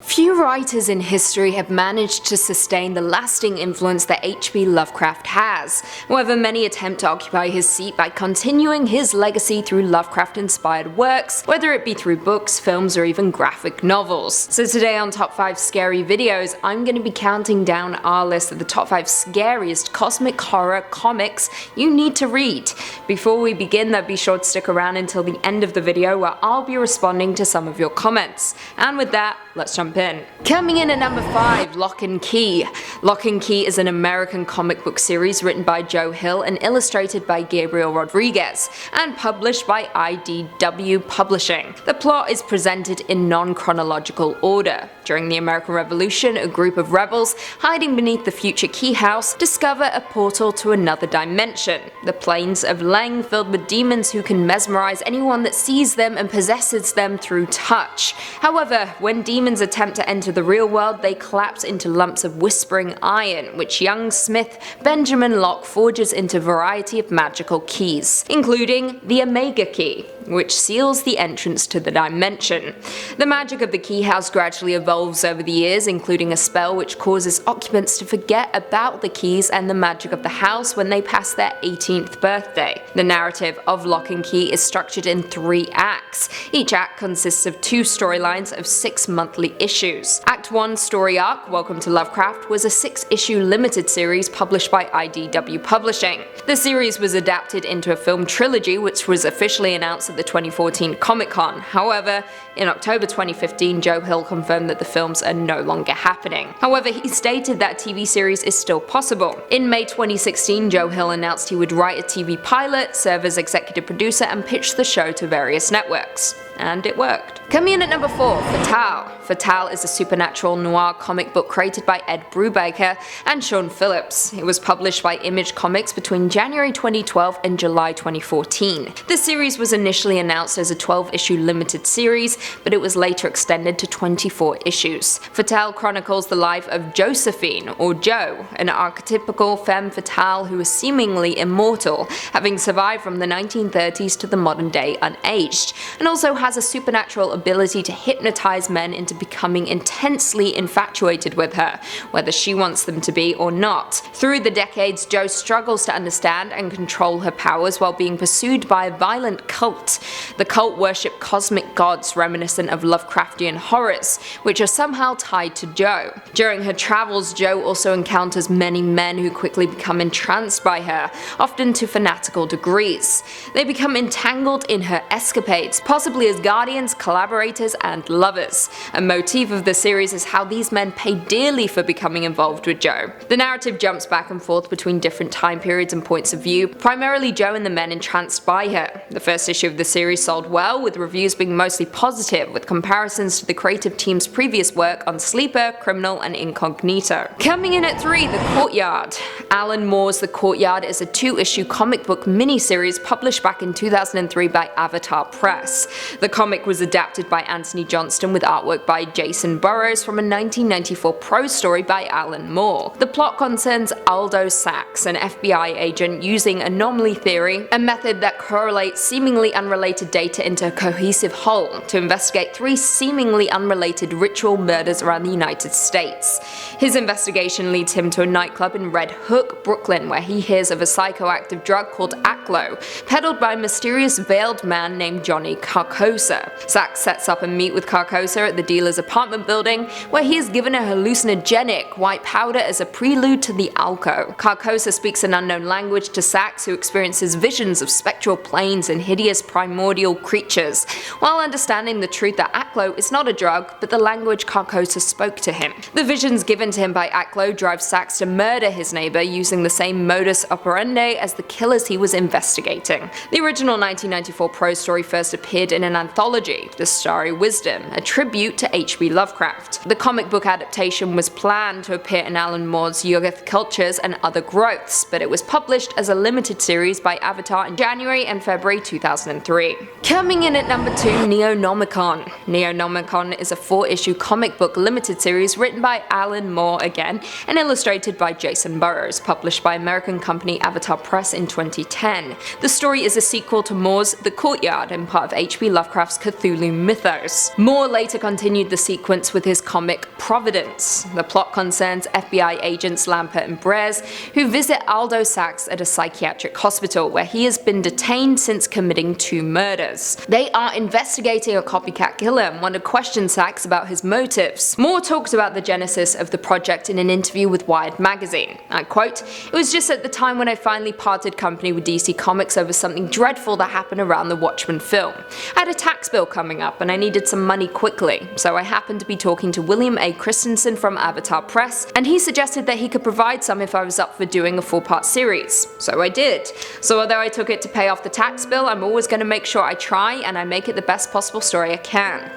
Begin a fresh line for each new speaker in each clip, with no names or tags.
Few writers in history have managed to sustain the lasting influence that H.P. Lovecraft has. However, many attempt to occupy his seat by continuing his legacy through Lovecraft-inspired works, whether it be through books, films, or even graphic novels. So today on Top 5 Scary Videos, I'm going to be counting down our list of the top 5 scariest cosmic horror comics you need to read. Before we begin though, be sure to stick around until the end of the video where I'll be responding to some of your comments. And with that, let's jump in. Coming in at number 5, Lock and Key. Lock and Key is an American comic book series written by Joe Hill and illustrated by Gabriel Rodriguez, and published by IDW Publishing. The plot is presented in non-chronological order. During the American Revolution, a group of rebels, hiding beneath the future Key House, discover a portal to another dimension, the plains of Leng, filled with demons who can mesmerize anyone that sees them and possesses them through touch. However, when demons attempt to enter the real world, they collapse into lumps of whispering iron, which young smith Benjamin Locke forges into a variety of magical keys, including the Omega Key, which seals the entrance to the dimension. The magic of the Key House gradually evolves over the years, including a spell which causes occupants to forget about the keys and the magic of the house when they pass their 18th birthday. The narrative of Lock and Key is structured in 3 acts. Each act consists of 2 storylines of 6 monthly issues. Act 1 story arc, Welcome to Lovecraft, was a 6-issue limited series published by IDW Publishing. The series was adapted into a film trilogy which was officially announced at the 2014 Comic-Con. However, in October 2015, Joe Hill confirmed that the films are no longer happening. However, he stated that a TV series is still possible. In May 2016, Joe Hill announced he would write a TV pilot, serve as executive producer, and pitch the show to various networks. And it worked. Coming in at number 4, Fatale. Fatale is a supernatural noir comic book created by Ed Brubaker and Sean Phillips. It was published by Image Comics between January 2012 and July 2014. The series was initially announced as a 12-issue limited series, but it was later extended to 24 issues. Fatale chronicles the life of Josephine, or Jo, an archetypical femme fatale who is seemingly immortal, having survived from the 1930s to the modern day unaged, and also has a supernatural ability to hypnotize men into becoming intensely infatuated with her, whether she wants them to be or not. Through the decades, Jo struggles to understand and control her powers while being pursued by a violent cult. The cult worship cosmic gods reminiscent of Lovecraftian horrors, which are somehow tied to Jo. During her travels, Jo also encounters many men who quickly become entranced by her, often to fanatical degrees. They become entangled in her escapades, possibly as guardians, collaborators, and lovers. A motif of the series is how these men pay dearly for becoming involved with Jo. The narrative jumps back and forth between different time periods and points of view, primarily Jo and the men entranced by her. The first issue of the series sold well, with reviews being mostly positive, with comparisons to the creative team's previous work on Sleeper, Criminal, and Incognito. Coming in at 3, The Courtyard. Alan Moore's The Courtyard is a 2-issue comic book miniseries published back in 2003 by Avatar Press. The comic was adapted by Anthony Johnston with artwork by Jason Burrows from a 1994 prose story by Alan Moore. The plot concerns Aldo Sachs, an FBI agent using anomaly theory, a method that correlates seemingly unrelated data into a cohesive whole, to investigate 3 seemingly unrelated ritual murders around the United States. His investigation leads him to a nightclub in Red Hook, Brooklyn, where he hears of a psychoactive drug called Aklo, peddled by a mysterious veiled man named Johnny Carcosa. Sachs sets up a meet with Carcosa at the dealer's apartment building, where he is given a hallucinogenic white powder as a prelude to the alco. Carcosa speaks an unknown language to Sachs, who experiences visions of spectral planes and hideous primordial creatures, while understanding the truth that Aklo is not a drug, but the language Carcosa spoke to him. The visions given to him by Aklo drive Sachs to murder his neighbor using the same modus operandi as the killers he was investigating. The original 1994 prose story first appeared in an anthology, The Starry Wisdom, a tribute to H.P. Lovecraft. The comic book adaptation was planned to appear in Alan Moore's Yog-Sothoth Cultures and Other Growths, but it was published as a limited series by Avatar in January and February 2003. Coming in at number 2, NEONOMICON. NEONOMICON is a 4-issue comic book limited series written by Alan Moore again and illustrated by Jason Burrows, published by American company Avatar Press in 2010. The story is a sequel to Moore's The Courtyard and part of H.P. Lovecraft's Lovecraft's Cthulhu mythos. Moore later continued the sequence with his comic Providence. The plot concerns FBI agents Lampert and Brez, who visit Aldo Sachs at a psychiatric hospital where he has been detained since committing 2 murders. They are investigating a copycat killer and want to question Sachs about his motives. Moore talked about the genesis of the project in an interview with Wired magazine. I quote, "It was just at the time when I finally parted company with DC Comics over something dreadful that happened around the Watchmen film. I had a tax bill coming up and I needed some money quickly, so I happened to be talking to William A. Christensen from Avatar Press, and he suggested that he could provide some if I was up for doing a 4-part series. So I did. So although I took it to pay off the tax bill, I'm always going to make sure I try and I make it the best possible story I can."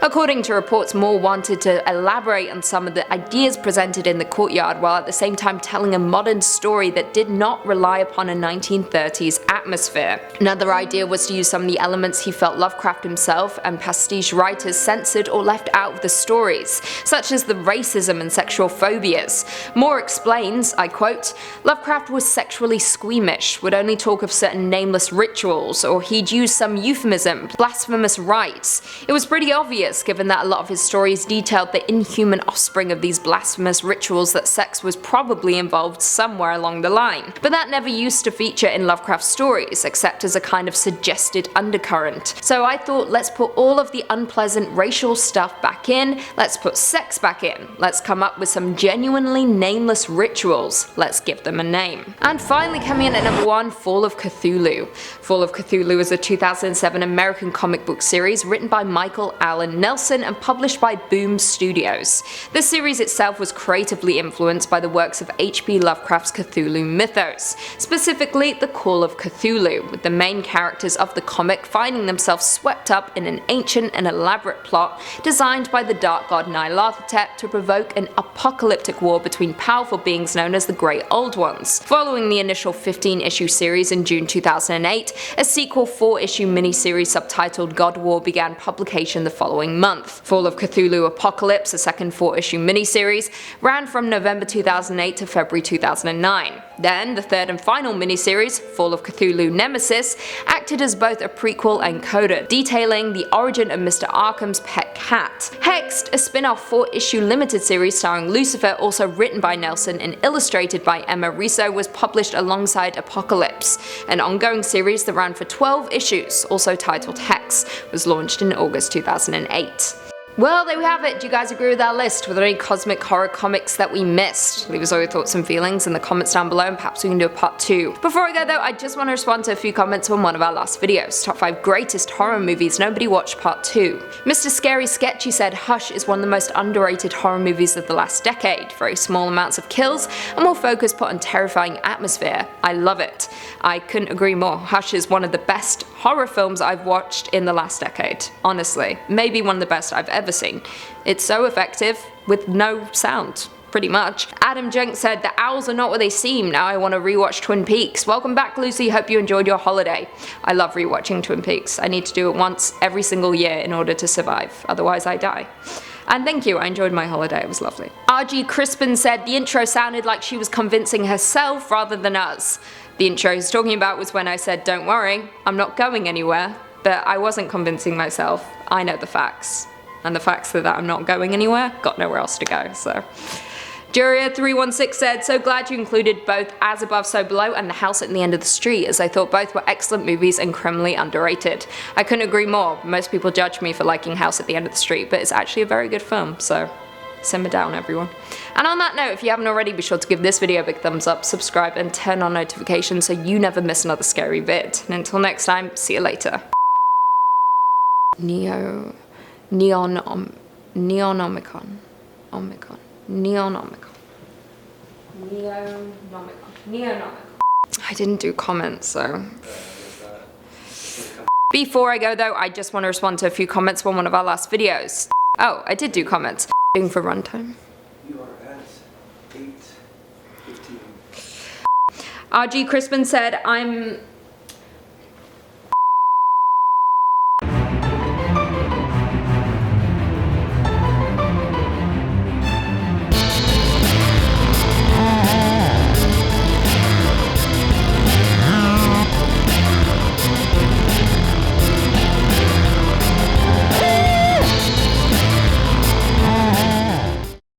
According to reports, Moore wanted to elaborate on some of the ideas presented in the Courtyard while at the same time telling a modern story that did not rely upon a 1930s atmosphere. Another idea was to use some of the elements he felt Lovecraft himself and pastiche writers censored or left out of the stories, such as the racism and sexual phobias. Moore explains, I quote, "Lovecraft was sexually squeamish, would only talk of certain nameless rituals, or he'd use some euphemism, blasphemous rites. It was pretty obvious, given that a lot of his stories detailed the inhuman offspring of these blasphemous rituals, that sex was probably involved somewhere along the line. But that never used to feature in Lovecraft's stories, except as a kind of suggested undercurrent. So I thought, let's put all of the unpleasant racial stuff back in, let's put sex back in, let's come up with some genuinely nameless rituals, let's give them a name." And finally coming in at number 1, Fall of Cthulhu. Fall of Cthulhu is a 2007 American comic book series written by Michael Allen Nelson and published by Boom Studios. The series itself was creatively influenced by the works of H.P. Lovecraft's Cthulhu mythos, specifically the Call of Cthulhu, with the main characters of the comic finding themselves swept up in an ancient and elaborate plot designed by the dark god Nyarlathotep to provoke an apocalyptic war between powerful beings known as the Great Old Ones. Following the initial 15-issue series in June 2008, a sequel 4-issue miniseries subtitled God War began publication the following month. Fall of Cthulhu Apocalypse, a second 4-issue miniseries, ran from November 2008 to February 2009. Then, the third and final miniseries, Fall of Cthulhu Nemesis, acted as both a prequel and coda, detailing the origin of Mr. Arkham's pet cat. Hexed, a spin-off 4-issue limited series starring Lucifer, also written by Nelson and illustrated by Emma Riso, was published alongside Apocalypse. An ongoing series that ran for 12 issues, also titled Hex, was launched in August 2008. Well, there we have it. Do you guys agree with our list? Were there any cosmic horror comics that we missed? Leave us all your thoughts and feelings in the comments down below, and perhaps we can do a part 2. Before I go though, I just want to respond to a few comments from one of our last videos. Top 5 greatest horror movies nobody watched part 2. Mr. Scary Sketchy said Hush is one of the most underrated horror movies of the last decade. Very small amounts of kills, and more focus put on terrifying atmosphere. I love it. I couldn't agree more. Hush is one of the best horror films I've watched in the last decade. Honestly. Maybe one of the best I've ever seen. It's so effective with no sound, pretty much. Adam Junk said, "The owls are not what they seem, now I want to rewatch Twin Peaks." Welcome back, Lucy, hope you enjoyed your holiday. I love rewatching Twin Peaks. I need to do it once every single year in order to survive, otherwise I die. And thank you, I enjoyed my holiday, it was lovely. RG Crispin said, "The intro sounded like she was convincing herself rather than us." The intro he's talking about was when I said, "Don't worry, I'm not going anywhere." But I wasn't convincing myself, I know the facts. And the facts are that I'm not going anywhere, got nowhere else to go, so. Juria316 said, "So glad you included both As Above So Below and The House at the End of the Street, as I thought both were excellent movies and criminally underrated." I couldn't agree more. Most people judge me for liking House at the End of the Street, but it's actually a very good film, so simmer down everyone. And on that note, if you haven't already, be sure to give this video a big thumbs up, subscribe and turn on notifications so you never miss another scary vid. And until next time, see you later. Neonomicon. I didn't do comments, so. Before I go though, I just want to respond to a few comments from one of our last videos. Oh, I did do comments. Doing for runtime.
You are at 8:15.
RG Crispin said, "I'm